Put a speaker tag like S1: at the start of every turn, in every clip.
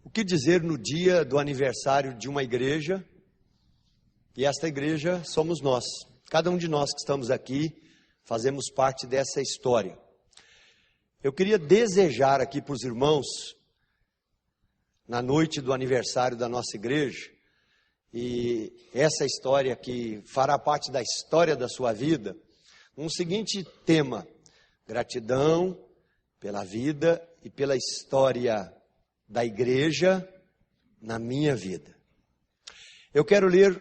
S1: O que dizer no dia do aniversário de uma igreja? E esta igreja somos nós. Cada um de nós que estamos aqui fazemos parte dessa história. Eu queria desejar aqui para os irmãos, na noite do aniversário da nossa igreja, e essa história que fará parte da história da sua vida, um seguinte tema: gratidão pela vida e pela história da igreja na minha vida. Eu quero ler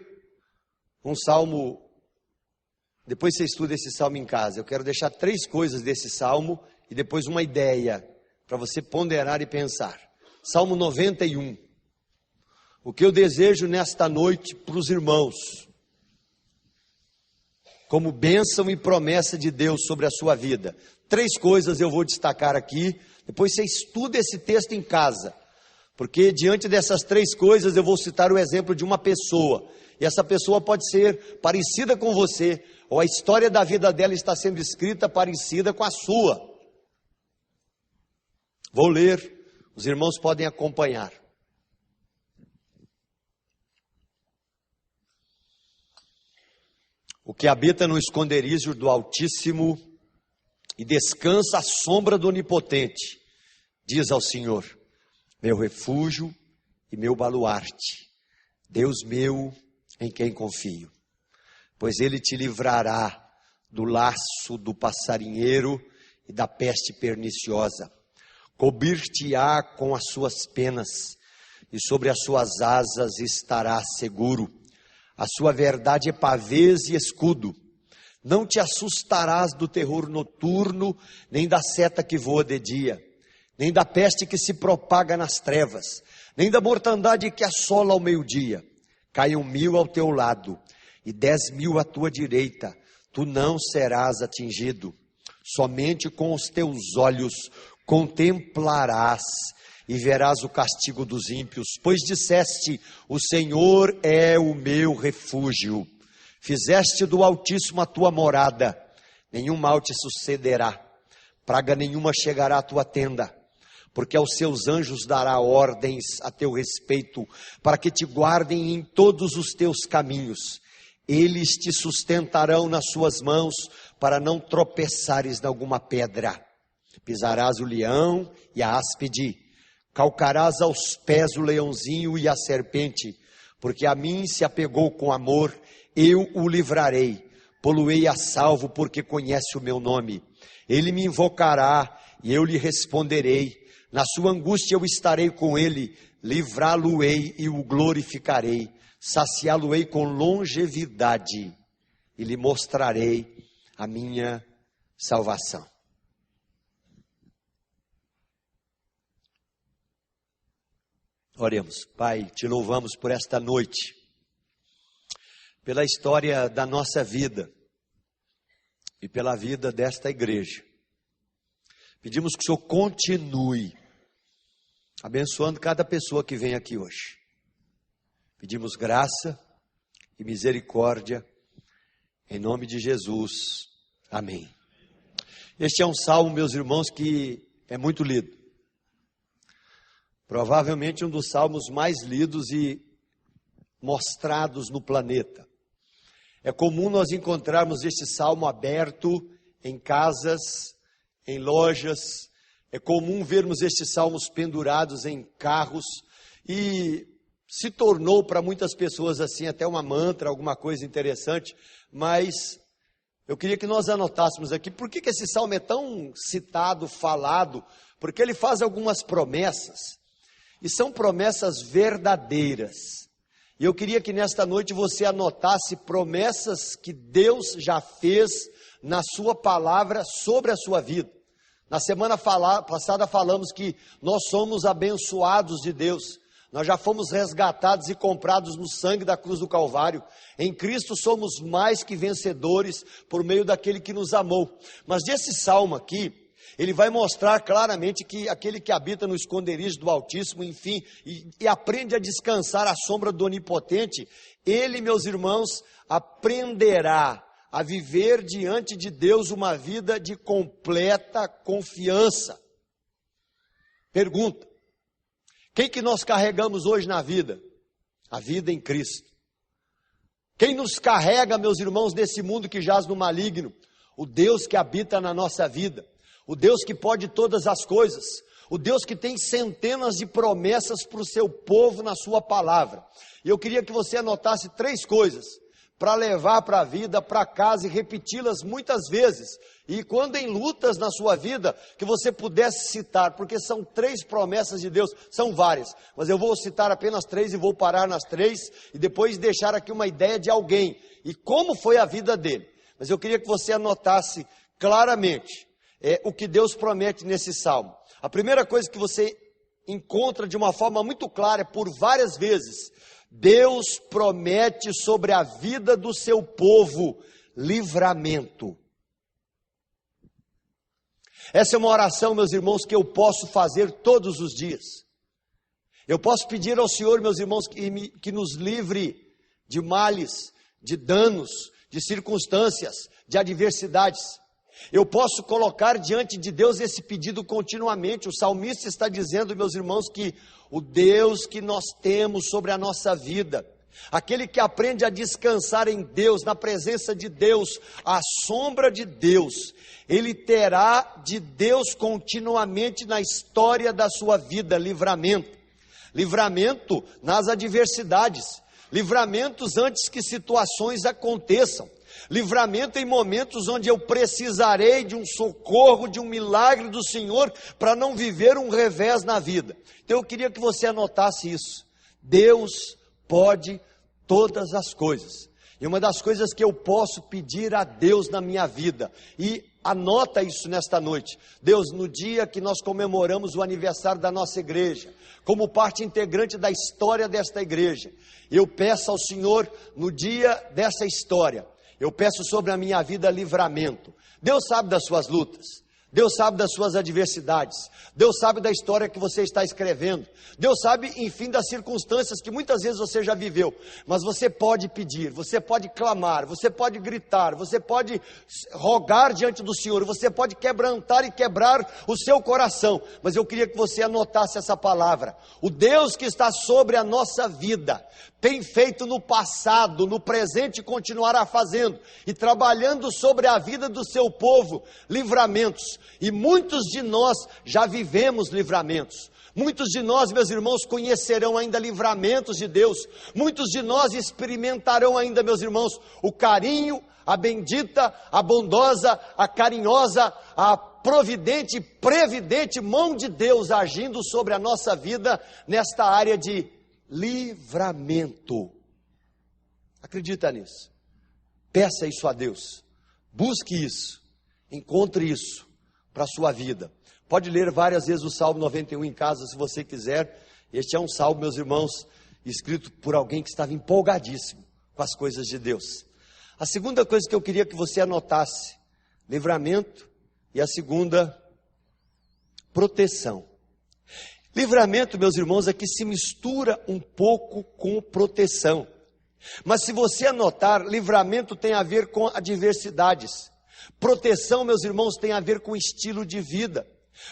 S1: um salmo, depois você estuda esse salmo em casa. Eu quero deixar 3 coisas desse salmo e depois uma ideia para você ponderar e pensar. Salmo 91. O que eu desejo nesta noite para os irmãos, como bênção e promessa de Deus sobre a sua vida. 3 coisas eu vou destacar aqui, depois você estuda esse texto em casa, porque diante dessas 3 coisas eu vou citar o exemplo de uma pessoa, e essa pessoa pode ser parecida com você, ou a história da vida dela está sendo escrita parecida com a sua. Vou ler, os irmãos podem acompanhar. O que habita no esconderijo do Altíssimo e descansa à sombra do Onipotente, diz ao Senhor: meu refúgio e meu baluarte, Deus meu em quem confio. Pois Ele te livrará do laço do passarinheiro e da peste perniciosa. Cobrir-te-á com as suas penas, e sobre as suas asas estarás seguro. A sua verdade é pavês e escudo. Não te assustarás do terror noturno, nem da seta que voa de dia, nem da peste que se propaga nas trevas, nem da mortandade que assola ao meio-dia. Caiam 1000 ao teu lado, e 10.000 à tua direita, tu não serás atingido. Somente com os teus olhos contemplarás e verás o castigo dos ímpios, pois disseste: o Senhor é o meu refúgio. Fizeste do Altíssimo a tua morada, nenhum mal te sucederá, praga nenhuma chegará à tua tenda, porque aos seus anjos dará ordens a teu respeito, para que te guardem em todos os teus caminhos. Eles te sustentarão nas suas mãos, para não tropeçares em alguma pedra. Pisarás o leão e a áspide, calcarás aos pés o leãozinho e a serpente, porque a mim se apegou com amor, eu o livrarei, pô-lo-ei a salvo, porque conhece o meu nome. Ele me invocará e eu lhe responderei, na sua angústia eu estarei com ele, livrá-lo-ei e o glorificarei, saciá-lo-ei com longevidade e lhe mostrarei a minha salvação. Oremos. Pai, te louvamos por esta noite, pela história da nossa vida e pela vida desta igreja. Pedimos que o Senhor continue abençoando cada pessoa que vem aqui hoje. Pedimos graça e misericórdia em nome de Jesus. Amém. Este é um salmo, meus irmãos, que é muito lido. Provavelmente um dos salmos mais lidos e mostrados no planeta. É comum nós encontrarmos este salmo aberto em casas, em lojas. É comum vermos estes salmos pendurados em carros. E se tornou para muitas pessoas assim até uma mantra, alguma coisa interessante. Mas eu queria que nós anotássemos aqui por que esse salmo é tão citado, falado. Porque ele faz algumas promessas. E são promessas verdadeiras. E eu queria que nesta noite você anotasse promessas que Deus já fez na sua palavra sobre a sua vida. Na semana passada falamos que nós somos abençoados de Deus. Nós já fomos resgatados e comprados no sangue da cruz do Calvário. Em Cristo somos mais que vencedores por meio daquele que nos amou. Mas desse salmo aqui, ele vai mostrar claramente que aquele que habita no esconderijo do Altíssimo, enfim, e aprende a descansar à sombra do Onipotente, ele, meus irmãos, aprenderá a viver diante de Deus uma vida de completa confiança. Pergunta: Quem que nós carregamos hoje na vida? A vida em Cristo. Quem nos carrega, meus irmãos, nesse mundo que jaz no maligno? O Deus que habita na nossa vida, o Deus que pode todas as coisas, o Deus que tem centenas de promessas para o seu povo na sua palavra. E eu queria que você anotasse 3 coisas para levar para a vida, para casa e repeti-las muitas vezes. E quando em lutas na sua vida, que você pudesse citar, porque são 3 promessas de Deus, são várias, mas eu vou citar apenas 3 e vou parar nas 3 e depois deixar aqui uma ideia de alguém e como foi a vida dele. Mas eu queria que você anotasse claramente o que Deus promete nesse salmo. A primeira coisa que você encontra de uma forma muito clara, por várias vezes, Deus promete sobre a vida do seu povo livramento. Essa é uma oração, meus irmãos, que eu posso fazer todos os dias. Eu posso pedir ao Senhor, meus irmãos, que nos livre de males, de danos, de circunstâncias, de adversidades. Eu posso colocar diante de Deus esse pedido continuamente. O salmista está dizendo, meus irmãos, que o Deus que nós temos sobre a nossa vida, aquele que aprende a descansar em Deus, na presença de Deus, à sombra de Deus, ele terá de Deus continuamente na história da sua vida livramento. Livramento nas adversidades, livramentos antes que situações aconteçam. Livramento em momentos onde eu precisarei de um socorro, de um milagre do Senhor, para não viver um revés na vida. Então eu queria que você anotasse isso. Deus pode todas as coisas. E uma das coisas que eu posso pedir a Deus na minha vida, e anota isso nesta noite. Deus, no dia que nós comemoramos o aniversário da nossa igreja, como parte integrante da história desta igreja, eu peço ao Senhor, no dia dessa história, eu peço sobre a minha vida livramento. Deus sabe das suas lutas, Deus sabe das suas adversidades, Deus sabe da história que você está escrevendo, Deus sabe, enfim, das circunstâncias que muitas vezes você já viveu, mas você pode pedir, você pode clamar, você pode gritar, você pode rogar diante do Senhor, você pode quebrantar e quebrar o seu coração, mas eu queria que você anotasse essa palavra. O Deus que está sobre a nossa vida, tem feito no passado, no presente e continuará fazendo, e trabalhando sobre a vida do seu povo, livramentos, e muitos de nós já vivemos livramentos, muitos de nós, meus irmãos, conhecerão ainda livramentos de Deus, muitos de nós experimentarão ainda, meus irmãos, o carinho, a bendita, a bondosa, a carinhosa, a providente, previdente mão de Deus agindo sobre a nossa vida, nesta área de livramento. Acredita nisso, peça isso a Deus, busque isso, encontre isso para a sua vida. Pode ler várias vezes o Salmo 91 em casa se você quiser. Este é um salmo, meus irmãos, escrito por alguém que estava empolgadíssimo com as coisas de Deus. A segunda coisa que eu queria que você anotasse, livramento, e a segunda, proteção. Livramento, meus irmãos, é que se mistura um pouco com proteção. Mas se você anotar, livramento tem a ver com adversidades. Proteção, meus irmãos, tem a ver com estilo de vida.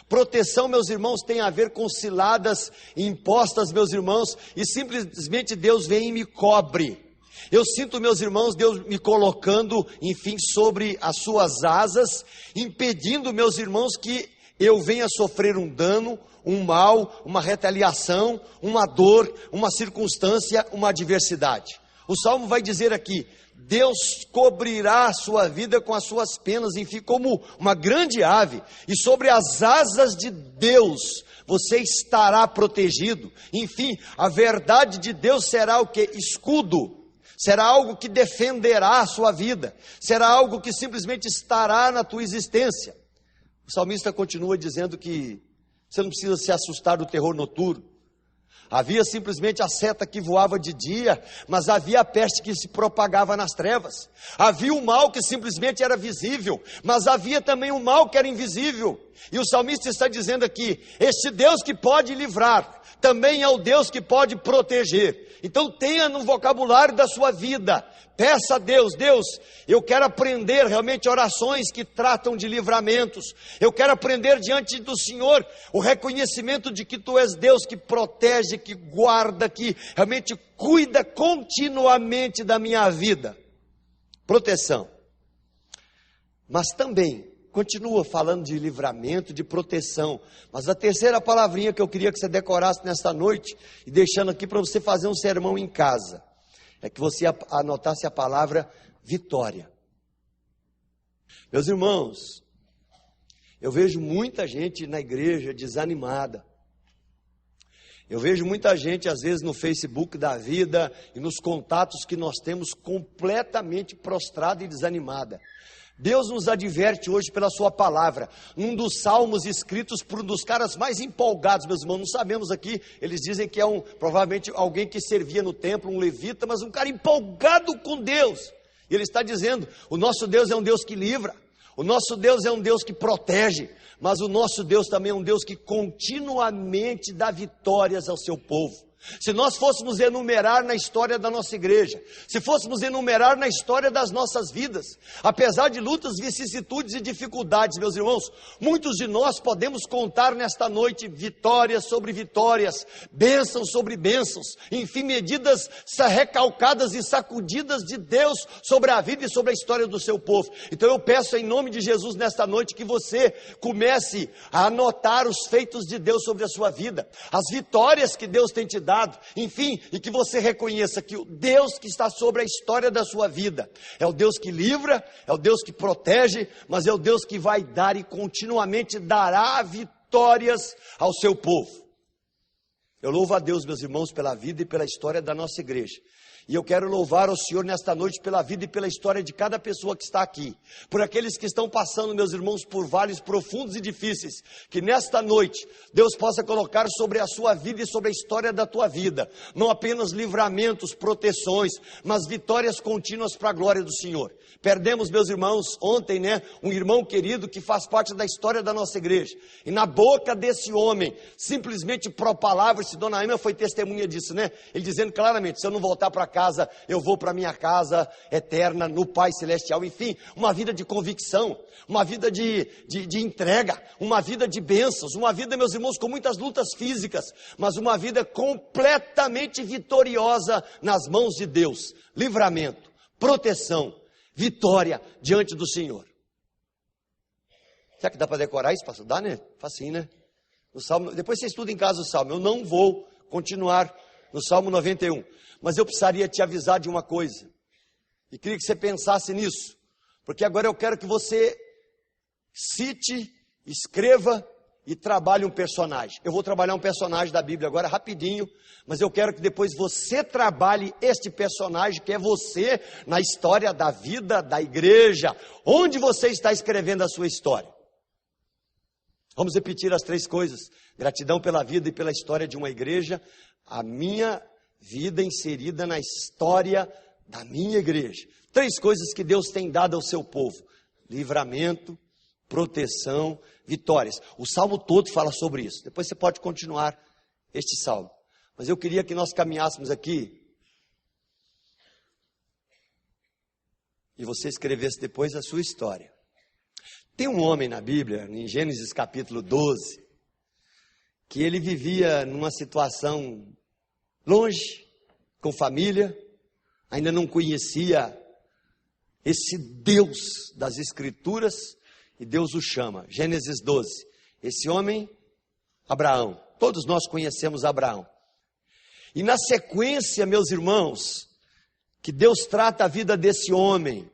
S1: Proteção, meus irmãos, tem a ver com ciladas impostas, meus irmãos, e simplesmente Deus vem e me cobre. Eu sinto, meus irmãos, Deus me colocando, enfim, sobre as suas asas, impedindo, meus irmãos, que eu venha sofrer um dano, um mal, uma retaliação, uma dor, uma circunstância, uma adversidade. O Salmo vai dizer aqui, Deus cobrirá a sua vida com as suas penas, enfim, como uma grande ave, e sobre as asas de Deus você estará protegido. Enfim, a verdade de Deus será o que? Escudo. Será algo que defenderá a sua vida, será algo que simplesmente estará na tua existência. O salmista continua dizendo que você não precisa se assustar do terror noturno. Havia simplesmente a seta que voava de dia, mas havia a peste que se propagava nas trevas. Havia o mal que simplesmente era visível, mas havia também o mal que era invisível. E o salmista está dizendo aqui, este Deus que pode livrar, também é o Deus que pode proteger. Então tenha no vocabulário da sua vida, peça a Deus: Deus, eu quero aprender realmente orações que tratam de livramentos. Eu quero aprender diante do Senhor o reconhecimento de que Tu és Deus que protege, que guarda, que realmente cuida continuamente da minha vida. Proteção. Mas também continua falando de livramento, de proteção. Mas a terceira palavrinha que eu queria que você decorasse nesta noite, e deixando aqui para você fazer um sermão em casa, é que você anotasse a palavra vitória. Meus irmãos, eu vejo muita gente na igreja desanimada. Eu vejo muita gente, às vezes, no Facebook da vida e nos contatos que nós temos, completamente prostrada e desanimada. Deus nos adverte hoje pela sua palavra, num dos salmos escritos por um dos caras mais empolgados, meus irmãos. Não sabemos aqui, eles dizem que é provavelmente alguém que servia no templo, um levita, mas um cara empolgado com Deus. E ele está dizendo: o nosso Deus é um Deus que livra, o nosso Deus é um Deus que protege, mas o nosso Deus também é um Deus que continuamente dá vitórias ao seu povo. Se nós fôssemos enumerar na história da nossa igreja, se fôssemos enumerar na história das nossas vidas, apesar de lutas, vicissitudes e dificuldades, meus irmãos, muitos de nós podemos contar nesta noite vitórias sobre vitórias, bênçãos sobre bênçãos, enfim, medidas recalcadas e sacudidas de Deus sobre a vida e sobre a história do seu povo. Então eu peço em nome de Jesus nesta noite que você comece a anotar os feitos de Deus sobre a sua vida, as vitórias que Deus tem te dado, enfim, e que você reconheça que o Deus que está sobre a história da sua vida é o Deus que livra, é o Deus que protege, mas é o Deus que vai dar e continuamente dará vitórias ao seu povo. Eu louvo a Deus, meus irmãos, pela vida e pela história da nossa igreja. E eu quero louvar ao Senhor nesta noite pela vida e pela história de cada pessoa que está aqui. Por aqueles que estão passando, meus irmãos, por vales profundos e difíceis. Que nesta noite, Deus possa colocar sobre a sua vida e sobre a história da tua vida, não apenas livramentos, proteções, mas vitórias contínuas para a glória do Senhor. Perdemos, meus irmãos, ontem, um irmão querido que faz parte da história da nossa igreja. E na boca desse homem, simplesmente por palavras, se Dona Ana foi testemunha disso, Ele dizendo claramente: se eu não voltar para casa, eu vou para minha casa eterna no Pai Celestial. Enfim, uma vida de convicção, uma vida de entrega, uma vida de bênçãos, uma vida, meus irmãos, com muitas lutas físicas, mas uma vida completamente vitoriosa nas mãos de Deus. Livramento, proteção, vitória diante do Senhor. Será que dá para decorar isso, pastor? Dá, Facinho, O Salmo, depois você estuda em casa o Salmo. Eu não vou continuar no Salmo 91. Mas eu precisaria te avisar de uma coisa. E queria que você pensasse nisso. Porque agora eu quero que você cite, escreva e trabalhe um personagem. Eu vou trabalhar um personagem da Bíblia agora rapidinho. Mas eu quero que depois você trabalhe este personagem que é você na história da vida, da igreja. Onde você está escrevendo a sua história. Vamos repetir as três coisas. Gratidão pela vida e pela história de uma igreja. A minha vida inserida na história da minha igreja. Três coisas que Deus tem dado ao seu povo: livramento, proteção, vitórias. O salmo todo fala sobre isso. Depois você pode continuar este salmo. Mas eu queria que nós caminhássemos aqui e você escrevesse depois a sua história. Tem um homem na Bíblia, em Gênesis capítulo 12, que ele vivia numa situação longe, com família, ainda não conhecia esse Deus das Escrituras, e Deus o chama. Gênesis 12. Esse homem, Abraão. Todos nós conhecemos Abraão. E na sequência, meus irmãos, que Deus trata a vida desse homem,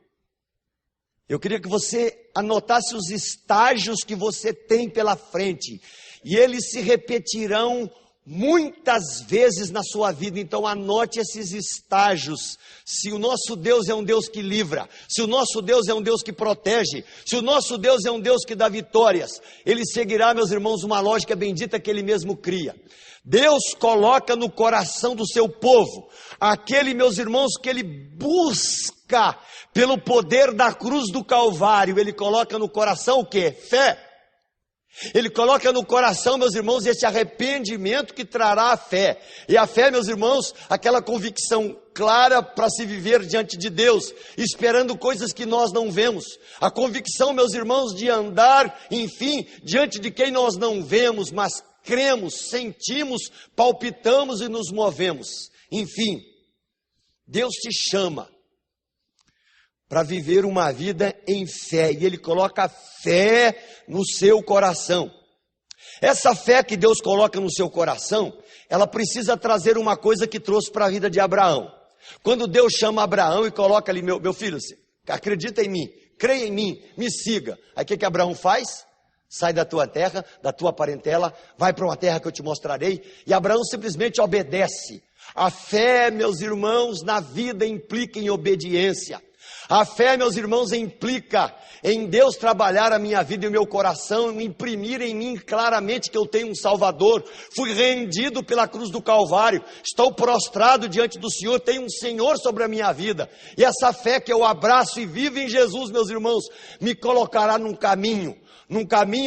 S1: eu queria que você anotasse os estágios que você tem pela frente, e eles se repetirão muitas vezes na sua vida. Então anote esses estágios. Se o nosso Deus é um Deus que livra, se o nosso Deus é um Deus que protege, se o nosso Deus é um Deus que dá vitórias, Ele seguirá, meus irmãos, uma lógica bendita que Ele mesmo cria. Deus coloca no coração do seu povo aquele, meus irmãos, que Ele busca pelo poder da cruz do Calvário. Ele coloca no coração o quê? Fé. Ele coloca no coração, meus irmãos, esse arrependimento que trará a fé. E a fé, meus irmãos, aquela convicção clara para se viver diante de Deus, esperando coisas que nós não vemos. A convicção, meus irmãos, de andar, enfim, diante de quem nós não vemos, mas cremos, sentimos, palpitamos e nos movemos. Enfim, Deus te chama para viver uma vida em fé, e Ele coloca fé no seu coração. Essa fé que Deus coloca no seu coração, ela precisa trazer uma coisa que trouxe para a vida de Abraão. Quando Deus chama Abraão e coloca ali, meu filho, acredita em mim, creia em mim, me siga. Aí o que Abraão faz? Sai da tua terra, da tua parentela, vai para uma terra que eu te mostrarei, e Abraão simplesmente obedece. A fé, meus irmãos, na vida implica em obediência. A fé, meus irmãos, implica em Deus trabalhar a minha vida e o meu coração, imprimir em mim claramente que eu tenho um Salvador. Fui rendido pela cruz do Calvário, estou prostrado diante do Senhor, tenho um Senhor sobre a minha vida. E essa fé que eu abraço e vivo em Jesus, meus irmãos, me colocará num caminho,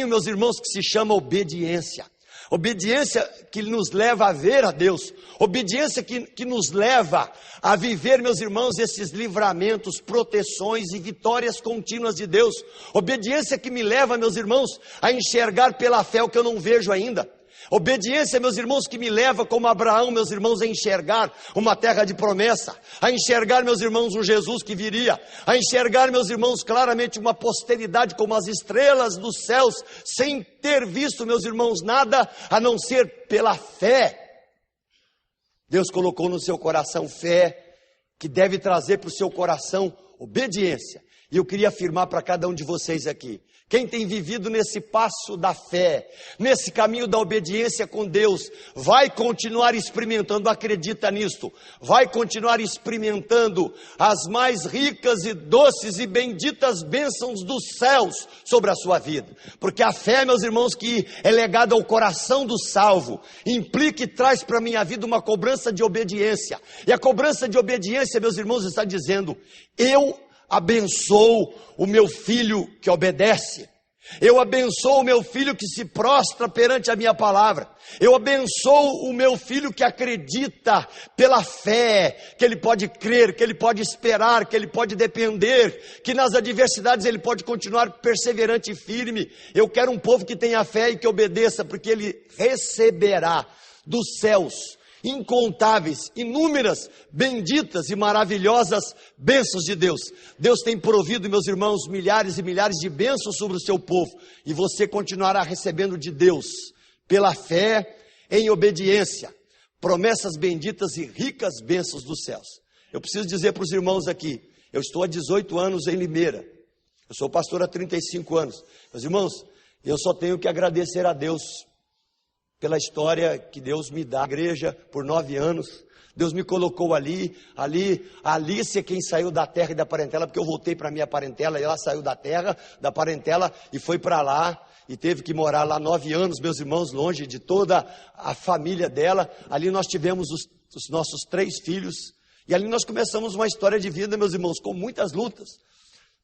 S1: meus irmãos, que se chama obediência. Obediência que nos leva a ver a Deus, obediência que nos leva a viver, meus irmãos, esses livramentos, proteções e vitórias contínuas de Deus. Obediência que me leva, meus irmãos, a enxergar pela fé o que eu não vejo ainda. Obediência, meus irmãos, que me leva, como Abraão, meus irmãos, a enxergar uma terra de promessa, a enxergar, meus irmãos, um Jesus que viria, a enxergar, meus irmãos, claramente uma posteridade como as estrelas dos céus, sem ter visto, meus irmãos, nada a não ser pela fé. Deus colocou no seu coração fé, que deve trazer para o seu coração obediência. E eu queria afirmar para cada um de vocês aqui, quem tem vivido nesse passo da fé, nesse caminho da obediência com Deus, vai continuar experimentando, acredita nisto, vai continuar experimentando as mais ricas e doces e benditas bênçãos dos céus sobre a sua vida. Porque a fé, meus irmãos, que é legada ao coração do salvo, implica e traz para a minha vida uma cobrança de obediência. E a cobrança de obediência, meus irmãos, está dizendo, eu abençoo o meu filho que obedece. Eu abençoo o meu filho que se prostra perante a minha palavra. Eu abençoo o meu filho que acredita pela fé, que ele pode crer, que ele pode esperar, que ele pode depender, que nas adversidades ele pode continuar perseverante e firme. Eu quero um povo que tenha fé e que obedeça, porque ele receberá dos céus incontáveis, inúmeras, benditas e maravilhosas bênçãos de Deus. Deus tem provido, meus irmãos, milhares e milhares de bênçãos sobre o seu povo, e você continuará recebendo de Deus, pela fé, em obediência, promessas benditas e ricas bênçãos dos céus. Eu preciso dizer para os irmãos aqui, eu estou há 18 anos em Limeira, eu sou pastor há 35 anos, meus irmãos, eu só tenho que agradecer a Deus pela história que Deus me dá. A igreja por 9 anos, Deus me colocou ali, a Alice é quem saiu da terra e da parentela, porque eu voltei para a minha parentela, e ela saiu da terra, da parentela, e foi para lá, e teve que morar lá 9 anos, meus irmãos, longe de toda a família dela. Ali nós tivemos os nossos 3 filhos, e ali nós começamos uma história de vida, meus irmãos, com muitas lutas.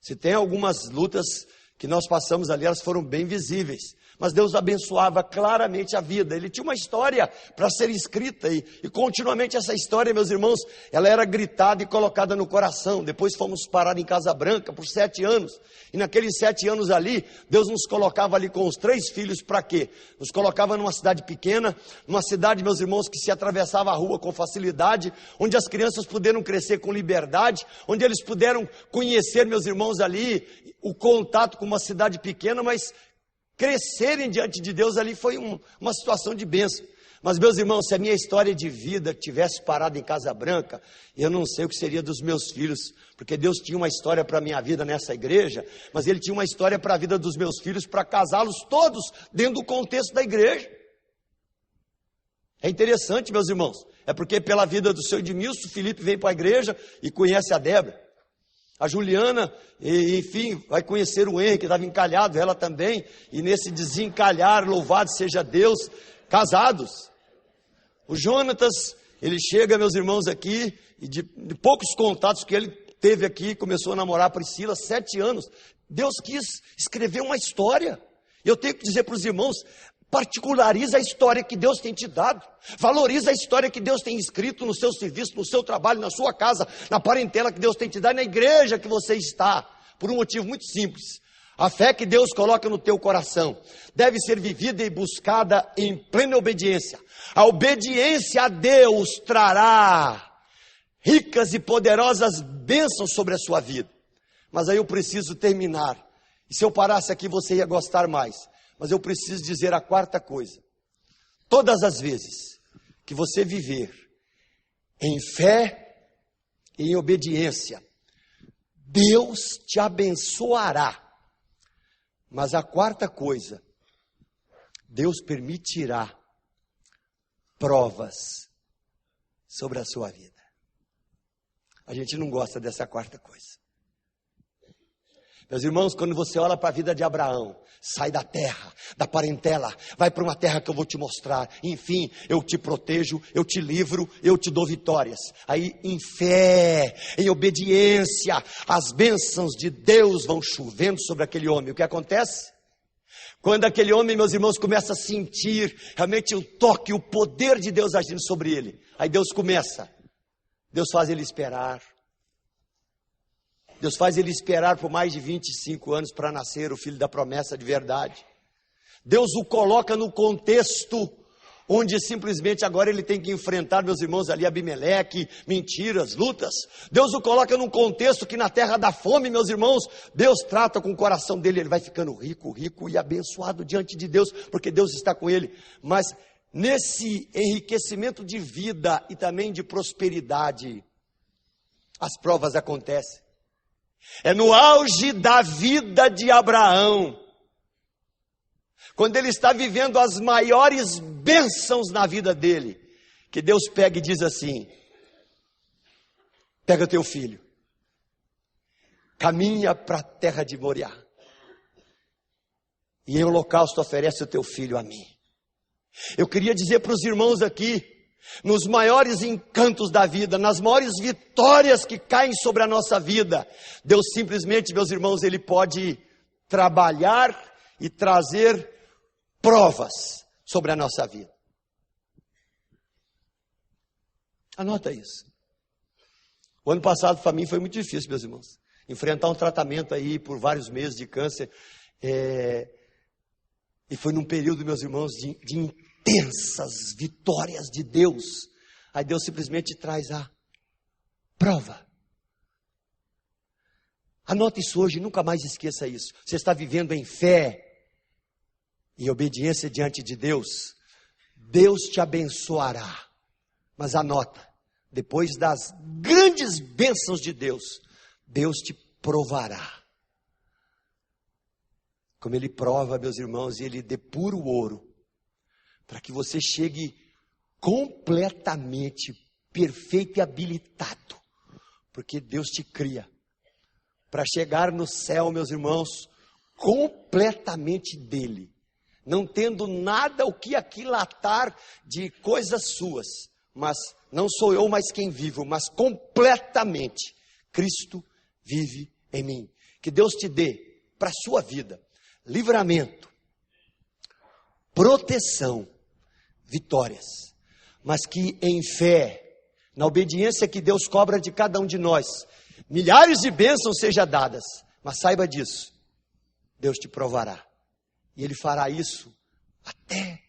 S1: Se tem algumas lutas que nós passamos ali, elas foram bem visíveis. Mas Deus abençoava claramente a vida. Ele tinha uma história para ser escrita e continuamente essa história, meus irmãos, ela era gritada e colocada no coração. Depois fomos parar em Casa Branca por 7 anos. E naqueles 7 anos ali, Deus nos colocava ali com os 3 filhos para quê? Nos colocava numa cidade pequena, numa cidade, meus irmãos, que se atravessava a rua com facilidade, onde as crianças puderam crescer com liberdade, onde eles puderam conhecer, meus irmãos, ali o contato com uma cidade pequena, mas crescerem diante de Deus ali foi uma situação de bênção. Mas, meus irmãos, se a minha história de vida tivesse parado em Casa Branca, eu não sei o que seria dos meus filhos, porque Deus tinha uma história para a minha vida nessa igreja, mas Ele tinha uma história para a vida dos meus filhos, para casá-los todos dentro do contexto da igreja. É interessante, meus irmãos, é porque pela vida do seu Edmilson, o Felipe vem para a igreja e conhece a Débora. A Juliana, enfim, vai conhecer o Henrique, que estava encalhado, ela também, e nesse desencalhar, louvado seja Deus, casados. O Jonatas, ele chega, meus irmãos, aqui, e de poucos contatos que ele teve aqui, começou a namorar a Priscila, 7 anos. Deus quis escrever uma história, Eu tenho que dizer para os irmãos, particulariza a história que Deus tem te dado. Valoriza a história que Deus tem escrito no seu serviço, no seu trabalho, na sua casa, na parentela que Deus tem te dado, na igreja que você está. Por um motivo muito simples. A fé que Deus coloca no teu coração deve ser vivida e buscada em plena obediência. A obediência a Deus trará ricas e poderosas bênçãos sobre a sua vida. Mas aí eu preciso terminar. E se eu parasse aqui você ia gostar mais. Mas eu preciso dizer a quarta coisa. Todas as vezes que você viver em fé e em obediência, Deus te abençoará. Mas a quarta coisa, Deus permitirá provas sobre a sua vida. A gente não gosta dessa quarta coisa. Meus irmãos, quando você olha para a vida de Abraão, sai da terra, da parentela, vai para uma terra que eu vou te mostrar. Enfim, eu te protejo, eu te livro, eu te dou vitórias. Aí, em fé, em obediência, as bênçãos de Deus vão chovendo sobre aquele homem. O que acontece? Quando aquele homem, meus irmãos, começa a sentir realmente o toque, o poder de Deus agindo sobre ele. Aí Deus faz ele esperar. Deus faz ele esperar por mais de 25 anos para nascer o filho da promessa de verdade. Deus o coloca no contexto onde simplesmente agora ele tem que enfrentar, meus irmãos, ali Abimeleque, mentiras, lutas. Deus o coloca num contexto que na terra da fome, meus irmãos, Deus trata com o coração dele, ele vai ficando rico e abençoado diante de Deus, porque Deus está com ele. Mas nesse enriquecimento de vida e também de prosperidade, as provas acontecem. É no auge da vida de Abraão, quando ele está vivendo as maiores bênçãos na vida dele, que Deus pega e diz assim: pega teu filho, caminha para a terra de Moriá, e em holocausto oferece o teu filho a mim. Eu queria dizer para os irmãos aqui, nos maiores encantos da vida, nas maiores vitórias que caem sobre a nossa vida, Deus simplesmente, meus irmãos, Ele pode trabalhar e trazer provas sobre a nossa vida. Anota isso. O ano passado para mim foi muito difícil, meus irmãos. Enfrentar um tratamento aí por vários meses de câncer. E foi num período, meus irmãos, de intensas vitórias de Deus. Aí Deus simplesmente traz a prova. Anote isso hoje, nunca mais esqueça isso. Você está vivendo em fé e obediência diante de Deus, Deus te abençoará. Mas anota, depois das grandes bênçãos de Deus, Deus te provará. Como Ele prova, meus irmãos, e Ele depura o ouro, para que você chegue completamente perfeito e habilitado, porque Deus te cria para chegar no céu, meus irmãos, completamente dele, não tendo nada o que aquilatar de coisas suas, mas não sou eu mais quem vivo, mas completamente Cristo vive em mim. Que Deus te dê para a sua vida livramento, proteção, vitórias, mas que em fé, na obediência que Deus cobra de cada um de nós, milhares de bênçãos sejam dadas, mas saiba disso, Deus te provará, e Ele fará isso até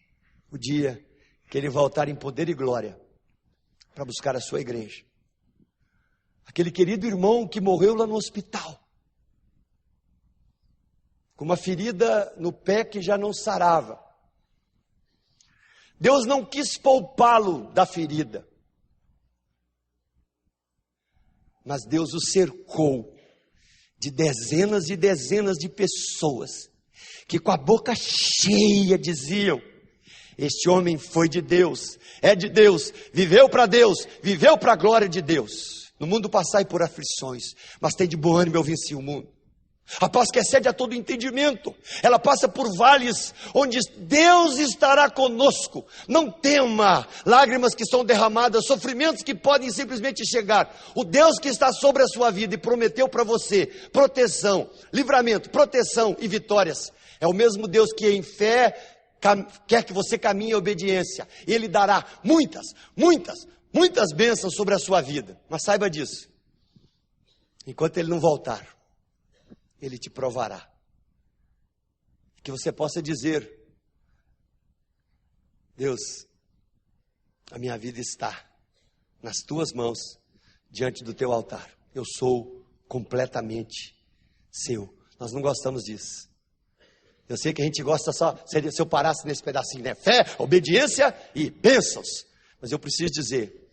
S1: o dia que Ele voltar em poder e glória, para buscar a sua igreja. Aquele querido irmão que morreu lá no hospital, com uma ferida no pé que já não sarava. Deus não quis poupá-lo da ferida, mas Deus o cercou de dezenas e dezenas de pessoas, que com a boca cheia diziam: este homem foi de Deus, é de Deus, viveu para a glória de Deus. No mundo passai por aflições, mas tem de bom ânimo, eu venci o mundo. A paz que excede a todo entendimento, ela passa por vales onde Deus estará conosco. Não tema lágrimas que são derramadas, sofrimentos que podem simplesmente chegar. O Deus que está sobre a sua vida e prometeu para você proteção, livramento, proteção e vitórias, É o mesmo Deus que em fé quer que você caminhe em obediência. Ele dará muitas, muitas, muitas bênçãos sobre a sua vida. Mas saiba disso. Enquanto Ele não voltar, Ele te provará. Que você possa dizer: Deus, a minha vida está nas tuas mãos, diante do teu altar. Eu sou completamente seu. Nós não gostamos disso. Eu sei que a gente gosta só, se eu parasse nesse pedacinho, né? Fé, obediência e bênçãos. Mas eu preciso dizer,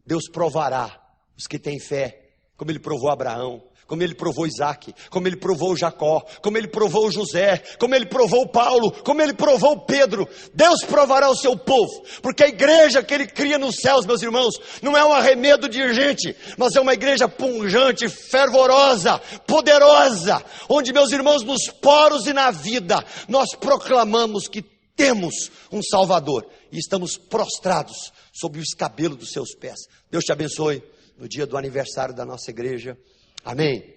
S1: Deus provará os que têm fé, como Ele provou Abraão, como Ele provou Isaac, como Ele provou Jacó, como Ele provou José, como Ele provou Paulo, como Ele provou Pedro. Deus provará o seu povo, porque a igreja que Ele cria nos céus, meus irmãos, não é um arremedo de gente, mas é uma igreja pungente, fervorosa, poderosa, onde, meus irmãos, nos poros e na vida, nós proclamamos que temos um Salvador e estamos prostrados sob o escabelo dos seus pés. Deus te abençoe no dia do aniversário da nossa igreja. Amém.